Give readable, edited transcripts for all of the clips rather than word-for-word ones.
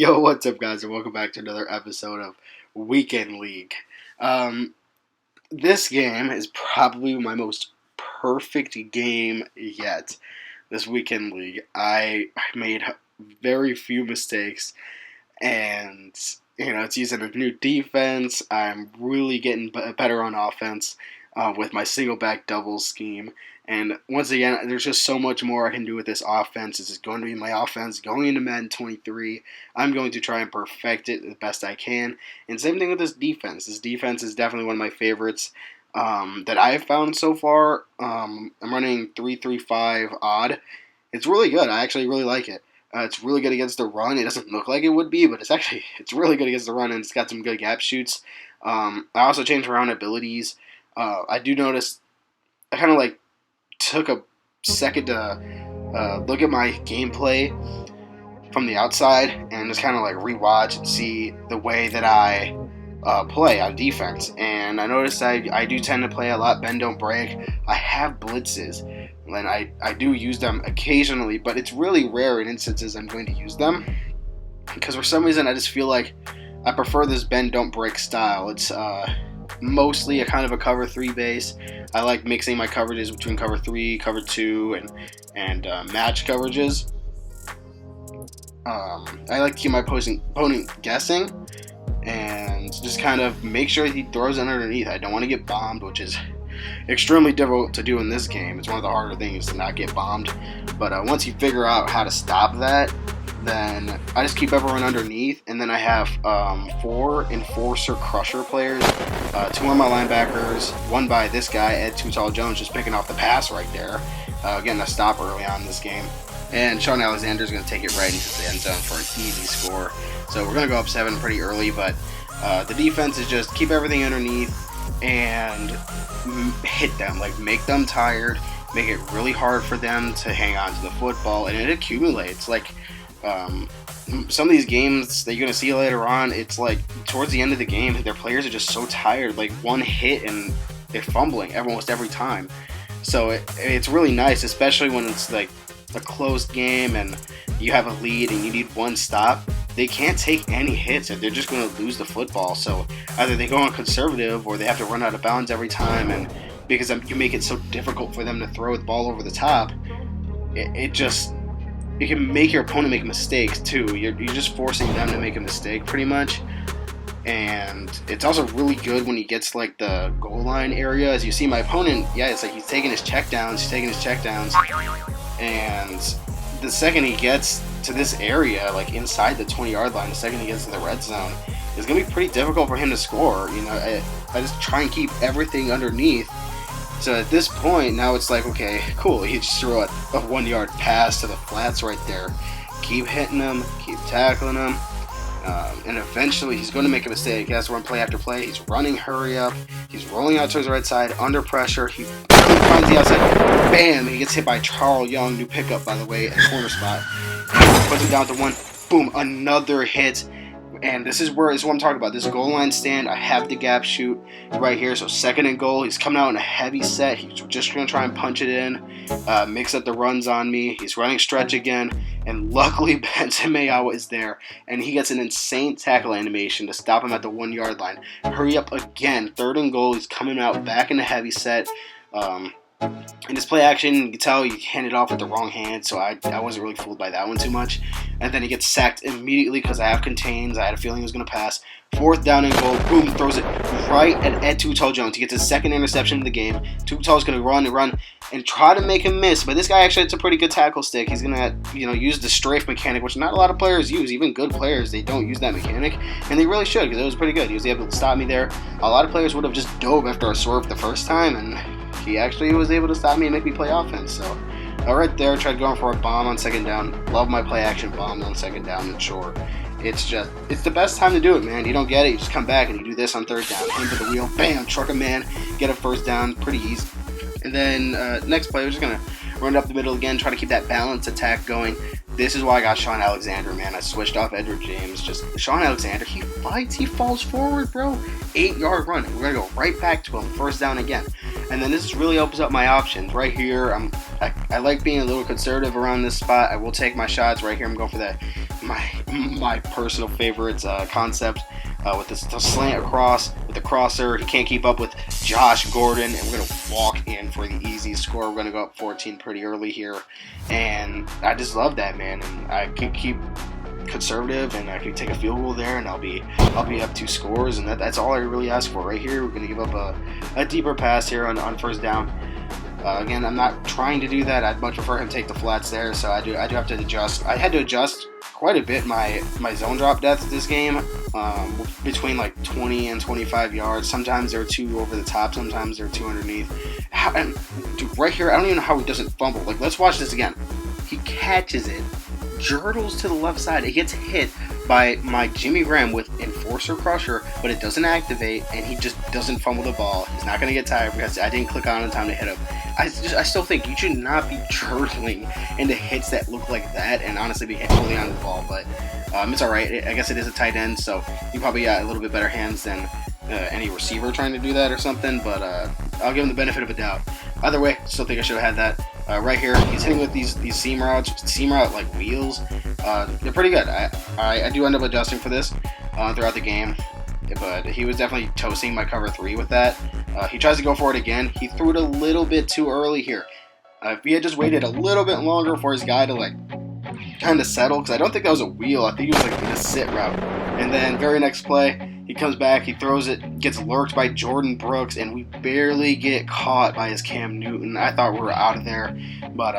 Yo, what's up, guys, and welcome back to another episode of Weekend League. This game is probably my most perfect game yet. This Weekend League, I made very few mistakes, and it's using a new defense. I'm really getting better on offense with my single back double scheme. And once again, there's just so much more I can do with this offense. This is going to be my offense going into Madden 23. I'm going to try and perfect it the best I can. And same thing with this defense. This defense is definitely one of my favorites that I've found so far. I'm running 3-3-5 odd. It's really good. I actually really like it. It's really good against the run. It doesn't look like it would be, but it's really good against the run, and it's got some good gap shoots. I also changed around abilities. I do notice I kind of took a second to look at my gameplay from the outside and just kind of rewatch and see the way that I play on defense. And I noticed I do tend to play a lot bend don't break. I have blitzes, and I do use them occasionally, but it's really rare in instances I'm going to use them, because for some reason I just feel like I prefer this bend don't break style. It's mostly a kind of a cover 3 base. I like mixing my coverages between cover 3, cover 2, and match coverages. I like to keep my opponent guessing and just kind of make sure he throws it underneath. I don't want to get bombed, which is extremely difficult to do in this game. It's one of the harder things to not get bombed. But once you figure out how to stop that, then I just keep everyone underneath, and then I have 4 Enforcer Crusher players, 2 on my linebackers, 1 by this guy, Ed Too Tall Jones, just picking off the pass right there, getting a stop early on in this game. And Sean Alexander's going to take it right into the end zone for an easy score. So we're going to go up 7 pretty early, but the defense is just keep everything underneath and hit them, make them tired, make it really hard for them to hang on to the football, and it accumulates. Some of these games that you're going to see later on, it's towards the end of the game, their players are just so tired. One hit and they're fumbling almost every time. So it's really nice, especially when it's a closed game and you have a lead and you need one stop. They can't take any hits and they're just going to lose the football. So either they go on conservative or they have to run out of bounds every time. And because you make it so difficult for them to throw the ball over the top, it can make your opponent make mistakes too. You're just forcing them to make a mistake pretty much. And it's also really good when he gets the goal line area. As you see my opponent, it's he's taking his checkdowns, and the second he gets to this area, inside the 20-yard line, the second he gets to the red zone, it's going to be pretty difficult for him to score. I just try and keep everything underneath. So at this point, now it's okay, cool, he just threw a 1-yard pass to the flats right there. Keep hitting him, keep tackling him, and eventually he's going to make a mistake. He has to run play after play. He's running hurry up. He's rolling out to his right side, under pressure. He finds the outside. Bam! He gets hit by Charles Young, new pickup, by the way, at corner spot. Puts him down to 1. Boom, another hit. And this is what I'm talking about. This goal line stand, I have the gap shoot right here. So 2nd and goal, he's coming out in a heavy set. He's just going to try and punch it in, mix up the runs on me. He's running stretch again. And luckily, Benson Mayawa is there. And he gets an insane tackle animation to stop him at the 1-yard line. Hurry up again. 3rd and goal, he's coming out back in a heavy set. In this play action, you can tell he handed off with the wrong hand, so I wasn't really fooled by that one too much. And then he gets sacked immediately because I have contains. I had a feeling he was going to pass. 4th down and goal. Boom, throws it right at Ed Too Tall Jones. He gets his 2nd interception of the game. Too Tall's going to run and try to make him miss. But this guy actually has a pretty good tackle stick. He's going to use the strafe mechanic, which not a lot of players use. Even good players, they don't use that mechanic. And they really should, because it was pretty good. He was able to stop me there. A lot of players would have just dove after a swerve the first time, and he actually was able to stop me and make me play offense. So right there, tried going for a bomb on 2nd down. Love my play action bombs on 2nd down and short. It's the best time to do it, man. You don't get it, you just come back and you do this on 3rd down. Aim for the wheel, bam, truck a man, get a 1st down, pretty easy. And then next play, we're just going to run it up the middle again, try to keep that balanced attack going. This is why I got Sean Alexander, man. I switched off Edward James. Just Sean Alexander, he fights, he falls forward, bro. 8-yard run. We're going to go right back to him, 1st down again. And then this really opens up my options. Right here, I like being a little conservative around this spot. I will take my shots right here. I'm going for that my personal favorites concept with this the slant across with the crosser. He can't keep up with Josh Gordon, and we're gonna walk in for the easy score. We're gonna go up 14 pretty early here, and I just love that, man. And I can keep conservative, and I can take a field goal there, and I'll be up 2 scores, and that's all I really ask for right here. We're gonna give up a deeper pass here on first down. Again, I'm not trying to do that. I'd much prefer him take the flats there, so I do have to adjust. I had to adjust quite a bit my zone drop depth this game, between like 20 and 25 yards. Sometimes they're 2 over the top, sometimes they're 2 underneath. And dude, right here, I don't even know how he doesn't fumble. Like, let's watch this again. He catches it, jurtles to the left side. It gets hit by my Jimmy Graham with Enforcer Crusher, but it doesn't activate, and he just doesn't fumble the ball. He's not going to get tired because I didn't click on in time to hit him. I still think you should not be churtling into hits that look like that and honestly be fully on the ball, but it's alright. I guess it is a tight end, so you probably got a little bit better hands than any receiver trying to do that or something, but I'll give him the benefit of a doubt. Either way, still think I should have had that. Right here, he's hitting with these seam route like wheels. They're pretty good. I do end up adjusting for this throughout the game, but he was definitely toasting my cover 3 with that. He tries to go for it again. He threw it a little bit too early here. If he had just waited a little bit longer for his guy to like kind of settle, because I don't think that was a wheel. I think he was like in a sit route. And then very next play, he comes back, he throws it, gets lurked by Jordan Brooks, and we barely get caught by his Cam Newton. I thought we were out of there, but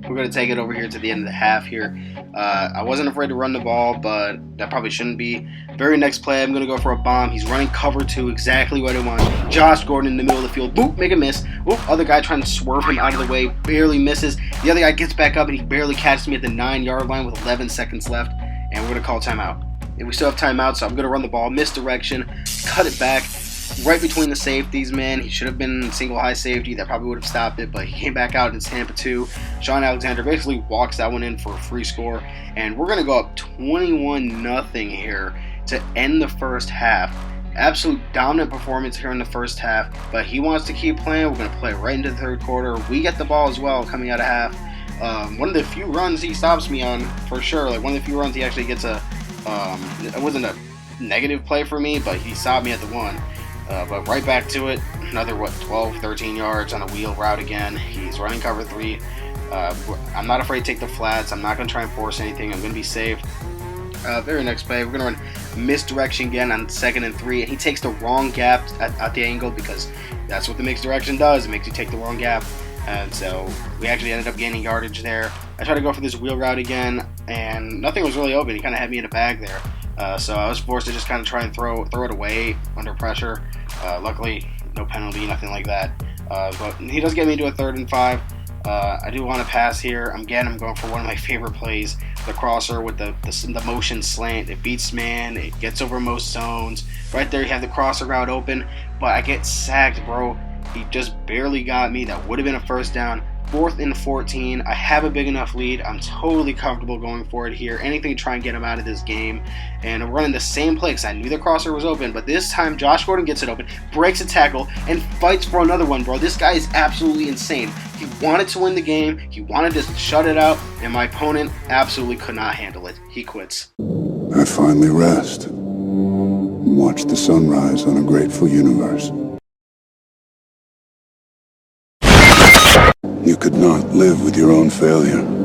we're going to take it over here to the end of the half here. I wasn't afraid to run the ball, but that probably shouldn't be. Very next play, I'm going to go for a bomb. He's running cover 2, exactly what I want. Josh Gordon in the middle of the field. Boop, make a miss. Whoop, other guy trying to swerve him out of the way, barely misses. The other guy gets back up, and he barely catches me at the 9-yard line with 11 seconds left, and we're going to call timeout. And we still have timeout, so I'm going to run the ball, misdirection, cut it back, right between the safeties, man. He should have been single high safety. That probably would have stopped it, but he came back out in Tampa 2. Sean Alexander basically walks that one in for a free score, and we're going to go up 21-0 here to end the first half. Absolute dominant performance here in the first half, but he wants to keep playing. We're going to play right into the third quarter. We get the ball as well coming out of half. One of the few runs he stops me on, for sure. Like, one of the few runs he actually gets it wasn't a negative play for me, but he stopped me at the 1. But right back to it. Another, 12, 13 yards on a wheel route again. He's running cover 3. I'm not afraid to take the flats. I'm not going to try and force anything. I'm going to be safe. Very next play, we're going to run misdirection again on 2nd and 3. And he takes the wrong gap at the angle, because that's what the misdirection does. It makes you take the wrong gap. And so we actually ended up gaining yardage there. I tried to go for this wheel route again, and nothing was really open. He kind of had me in a bag there. So I was forced to just kind of try and throw it away under pressure. Luckily, no penalty, nothing like that. But he does get me to a 3rd and 5. I do want to pass here. I'm going for one of my favorite plays, the crosser with the motion slant. It beats man. It gets over most zones. Right there, you have the crosser route open, but I get sacked, bro. He just barely got me. That would have been a first down. 4th and 14. I have a big enough lead. I'm totally comfortable going for it here. Anything to try and get him out of this game. And I'm running the same play because I knew the crosser was open. But this time, Josh Gordon gets it open, breaks a tackle, and fights for another one, bro. This guy is absolutely insane. He wanted to win the game. He wanted to shut it out. And my opponent absolutely could not handle it. He quits. I finally rest. Watch the sunrise on a grateful universe. You could not live with your own failure.